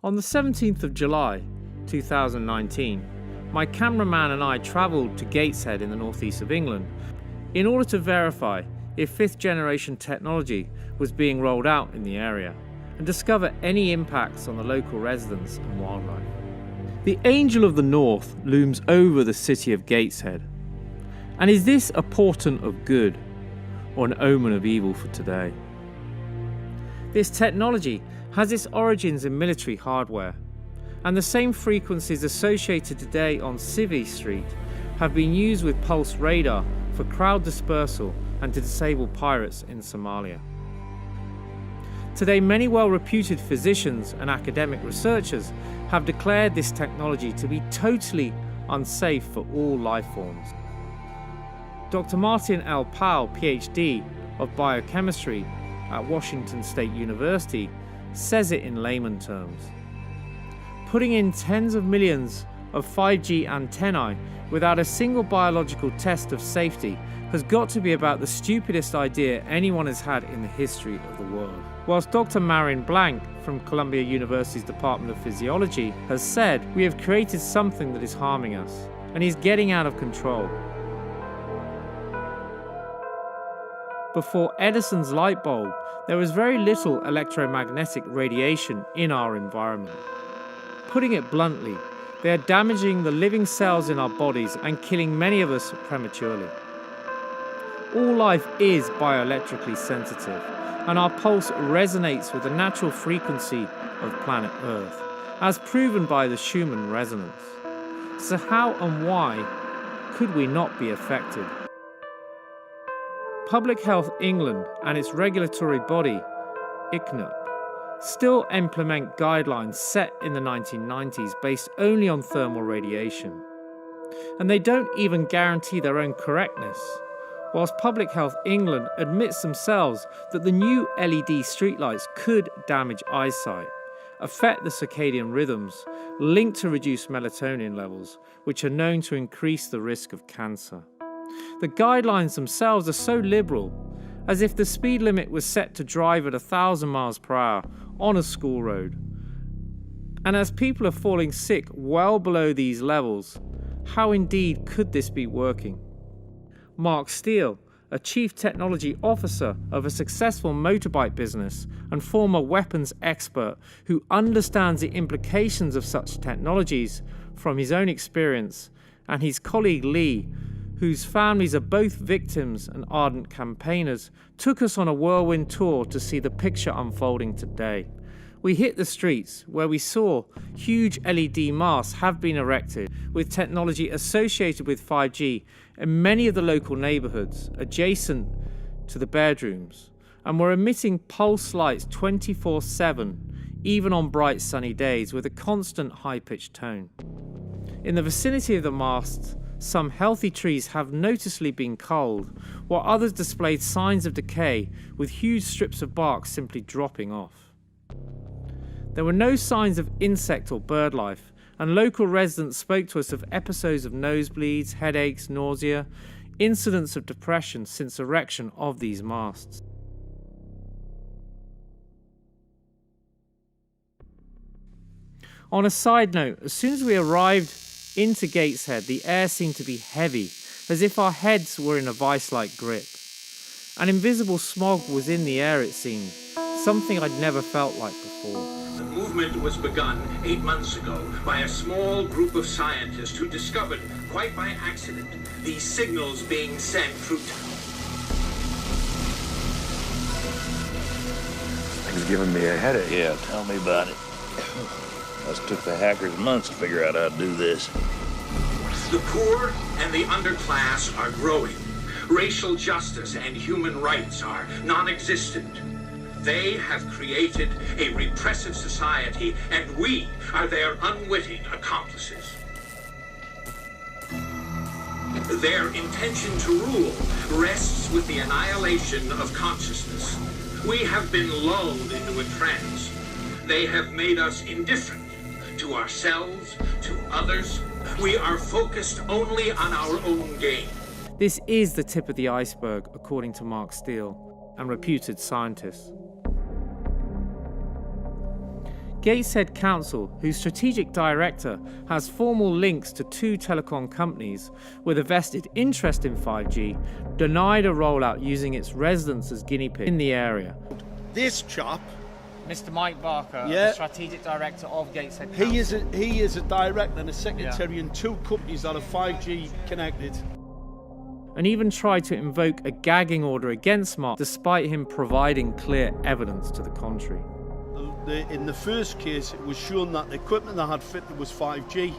On the 17th of July 2019, my cameraman and I travelled to Gateshead in the northeast of England in order to verify if fifth generation technology was being rolled out in the area and discover any impacts on the local residents and wildlife. The Angel of the North looms over the city of Gateshead. And is this a portent of good or an omen of evil for today? This technology has its origins in military hardware, and the same frequencies associated today on Civvy Street have been used with pulse radar for crowd dispersal and to disable pirates in Somalia. Today, many well-reputed physicians and academic researchers have declared this technology to be totally unsafe for all life forms. Dr. Martin L. Powell, PhD of biochemistry at Washington State University, says it in layman terms. Putting in tens of millions of 5G antennae without a single biological test of safety has got to be about the stupidest idea anyone has had in the history of the world. Whilst Dr. Marin Blank from Columbia University's Department of Physiology has said, we have created something that is harming us, and is getting out of control. Before Edison's light bulb, there was very little electromagnetic radiation in our environment. Putting it bluntly, they are damaging the living cells in our bodies and killing many of us prematurely. All life is bioelectrically sensitive, and our pulse resonates with the natural frequency of planet Earth, as proven by the Schumann resonance. So how and why could we not be affected? Public Health England and its regulatory body, ICNIRP, still implement guidelines set in the 1990s based only on thermal radiation. And they don't even guarantee their own correctness, whilst Public Health England admits themselves that the new LED streetlights could damage eyesight, affect the circadian rhythms, linked to reduced melatonin levels, which are known to increase the risk of cancer. The guidelines themselves are so liberal, as if the speed limit was set to drive at 1,000 miles per hour on a school road. And as people are falling sick well below these levels, how indeed could this be working? Mark Steele, a chief technology officer of a successful motorbike business and former weapons expert who understands the implications of such technologies from his own experience, and his colleague Lee, whose families are both victims and ardent campaigners, took us on a whirlwind tour to see the picture unfolding today. We hit the streets where we saw huge LED masts have been erected with technology associated with 5G in many of the local neighbourhoods adjacent to the bedrooms, and were emitting pulse lights 24/7, even on bright sunny days, with a constant high-pitched tone. In the vicinity of the masts, some healthy trees have noticeably been culled, while others displayed signs of decay with huge strips of bark simply dropping off. There were no signs of insect or bird life, and local residents spoke to us of episodes of nosebleeds, headaches, nausea, incidents of depression since erection of these masts. On a side note, as soon as we arrived into Gateshead, the air seemed to be heavy, as if our heads were in a vice-like grip. An invisible smog was in the air, it seemed, something I'd never felt like before. The movement was begun 8 months ago by a small group of scientists who discovered, quite by accident, these signals being sent through It's giving me a headache. Yeah, tell me about it. Us took the hackers months to figure out how to do this. The poor and the underclass are growing. Racial justice and human rights are non-existent. They have created a repressive society, and we are their unwitting accomplices. Their intention to rule rests with the annihilation of consciousness. We have been lulled into a trance. They have made us indifferent to ourselves, to others. We are focused only on our own gain. This is the tip of the iceberg, according to Mark Steele and reputed scientists. Gateshead Council, whose strategic director has formal links to 2 telecom companies with a vested interest in 5G, denied a rollout using its residents as guinea pigs in the area. This chap, Mr. Mike Barker, Yeah. the strategic director of Gateshead Council. he is a director and a secretary in 2 companies that are 5G connected. And even tried to invoke a gagging order against Mark despite him providing clear evidence to the contrary. In the first case, it was shown that the equipment they had fitted was 5G.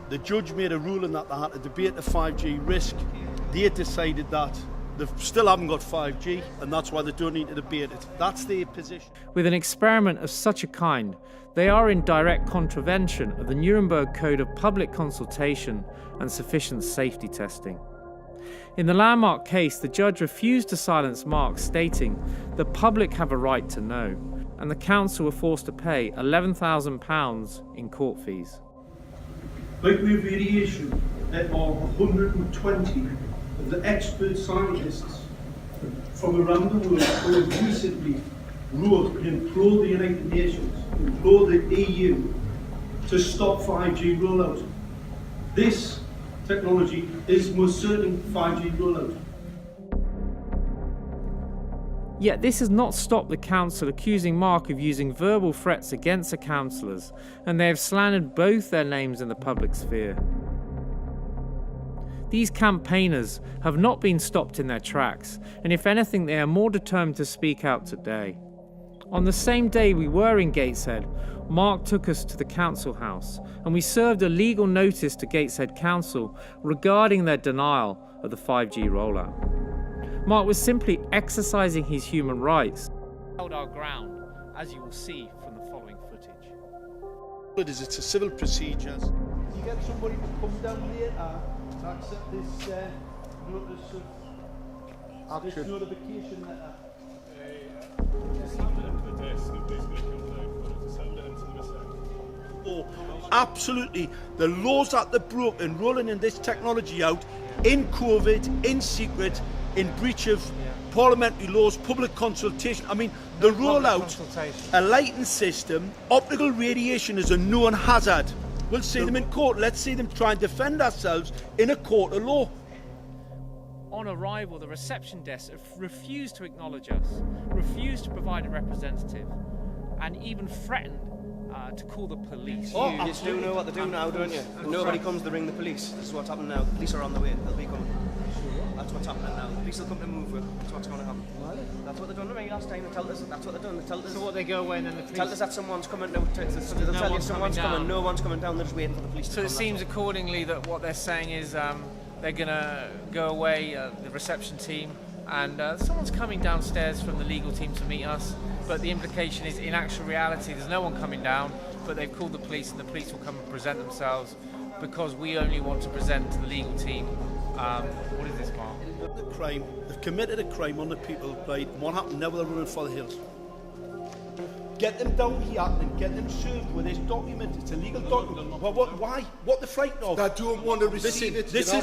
The judge made a ruling that they had to debate the 5G risk. They decided that they still haven't got 5G, and that's why they don't need to debate it. That's their position. With an experiment of such a kind, they are in direct contravention of the Nuremberg Code of Public Consultation and Sufficient Safety Testing. In the landmark case, the judge refused to silence Mark, stating the public have a right to know, and the council were forced to pay £11,000 in court fees. Microwave radiation of 120 of the expert scientists from around the world who have recently wrote and implored the United Nations, implored the EU to stop 5G rollout. This technology is most certainly 5G rollout. Yet this has not stopped the council accusing Mark of using verbal threats against the councillors, and they have slandered both their names in the public sphere. These campaigners have not been stopped in their tracks, and if anything, they are more determined to speak out today. On the same day we were in Gateshead, Mark took us to the council house, and we served a legal notice to Gateshead Council regarding their denial of the 5G rollout. Mark was simply exercising his human rights. We held our ground, as you will see from the following footage. It's a civil procedure. You get somebody to come down later to accept this notice of this notification letter. Oh, absolutely. The laws that they're broken, rolling in this technology out in COVID, in secret, in breach of parliamentary laws, public consultation. I mean, the rollout, a lighting system, optical radiation is a known hazard. We'll see them in court. Let's see them try and defend ourselves in a court of law. On arrival, the reception desk refused to acknowledge us, refused to provide a representative, and even threatened to call the police. Oh, you just do know what to do now, don't you? If nobody comes to ring the police. This is what's happening now. The police are on the way. They'll be coming. That's what's happening now. The police will come to move with. That's what's going to happen. That's what they done to me last time. They told us. That's what they done. They told us. So what, they go away and then the police... Tell us that someone's coming. They'll tell you someone's coming. No one's coming down. They're just waiting for the police to come. So it seems accordingly that what they're saying is they're going to go away, the reception team, and someone's coming downstairs from the legal team to meet us. But the implication is, in actual reality, there's no one coming down, but they've called the police, and the police will come and present themselves because we only want to present to the legal team. What is this, Mark? The crime. They've committed a crime on the people, right? And what happened now? They're running for the hills. Get them down here and get them served with this document. It's a legal document. Well, why? What they're frightened of? I don't want to receive it. This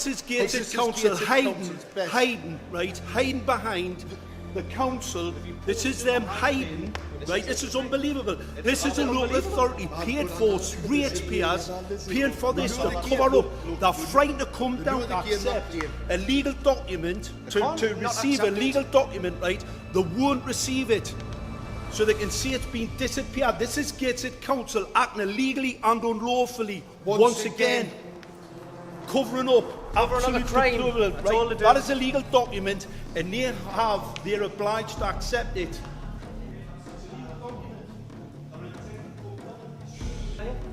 is Gateshead Council hiding, right? Hiding behind the council. This is them hiding, right? This is unbelievable. This is a local authority paid for, ratepayers, paying for this to cover up. They're frightened to come down and accept a legal document, to receive a legal document, right? They won't receive it. So they can see it's been disappeared. This is Gateshead Council acting illegally and unlawfully once again. Covering up absolute crime. Right? That is a legal document, and they're obliged to accept it.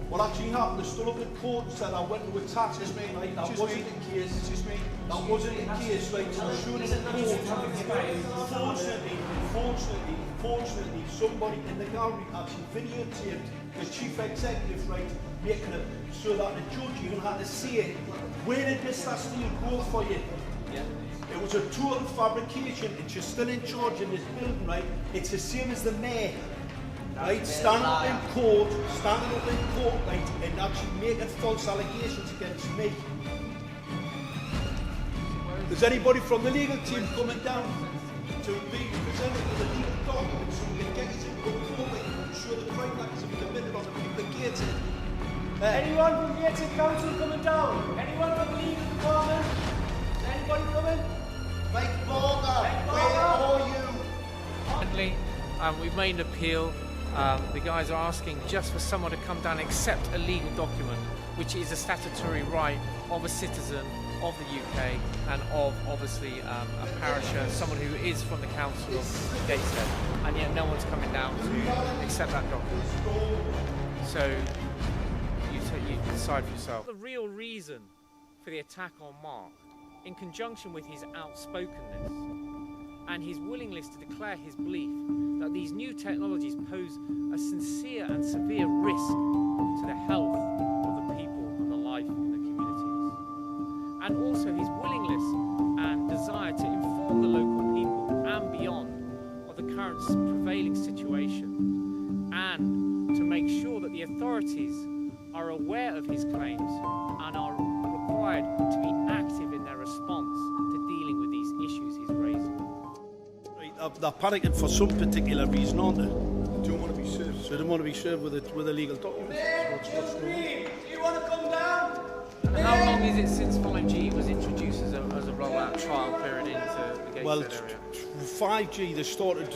What actually happened, they stood up in court and said I went to attack this man, right? That wasn't the case. That wasn't the case, right? So showing in Fortunately, somebody in the gallery actually videotaped the chief executive, right, making it so that the judge even had to see it. Where did Mr. Steele go for you? Yeah. It was a total fabrication, and she's still in charge in this building, right? It's the same as the mayor, right? Standing up in court, right, and actually making false allegations against me. Is anybody from the legal team coming down to be presented with a legal document so we can get you to go forward and show the crime that is Gateshead? Anyone from Gateshead Council coming down? Anyone from the legal department? Anybody coming? Mike Barker, where are you? We've made an appeal. The guys are asking just for someone to come down and accept a legal document, which is a statutory right of a citizen of the UK and of obviously a parisher, someone who is from the council of Gateshead, and yet no one's coming down to accept that document. So you decide for yourself. The real reason for the attack on Mark, in conjunction with his outspokenness and his willingness to declare his belief that these new technologies pose a sincere and severe risk to the health of the people and the life in the communities. And also his willingness and desire to inform the local people and beyond of the current prevailing situation, and to make sure that the authorities are aware of his claims and are required to be active in their response to dealing with these issues he's raising. They're panicking for some particular reason, aren't they? They don't want to be served. So they don't want to be served with a legal document. Do you want to come down? And how long is it since 5G was introduced as a rollout trial period into the Gateshead area? 5G, they started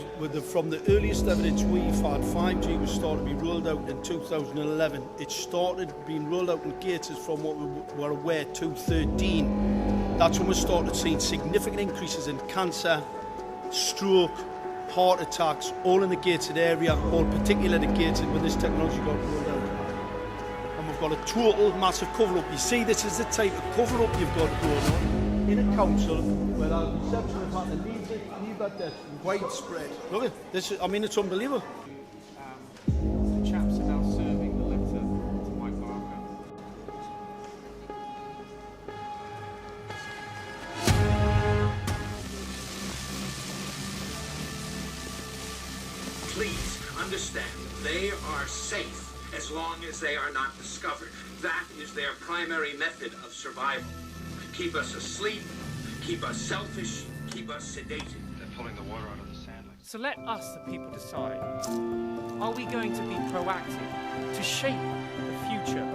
from the earliest evidence we've had. 5G was started to be rolled out in 2011. It started being rolled out in Gateshead from what we were aware 2013. That's when we started seeing significant increases in cancer, stroke, heart attacks, all in the Gateshead area, all particularly the Gateshead when this technology got rolled out. And we've got a total massive cover-up. You see, this is the type of cover-up you've got going on in a council where our reception have had to leave that desk. Widespread. Look at this, it's unbelievable. The chaps are now serving the letter to Mike Barker. Please understand, they are safe as long as they are not discovered. That is their primary method of survival. Keep us asleep, keep us selfish, keep us sedated. They're pulling the water out of the sand. So let us, the people, decide. Are we going to be proactive to shape the future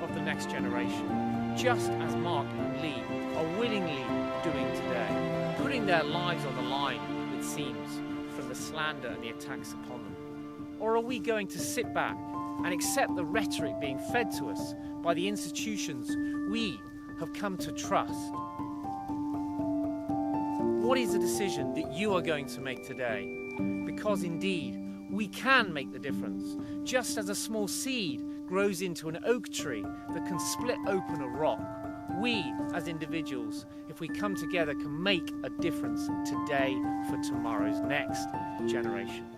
of the next generation, just as Mark and Lee are willingly doing today, putting their lives on the line, it seems, from the slander and the attacks upon them? Or are we going to sit back and accept the rhetoric being fed to us by the institutions we have come to trust? What is the decision that you are going to make today? Because indeed, we can make the difference, just as a small seed grows into an oak tree that can split open a rock. We, as individuals, if we come together, can make a difference today for tomorrow's next generation.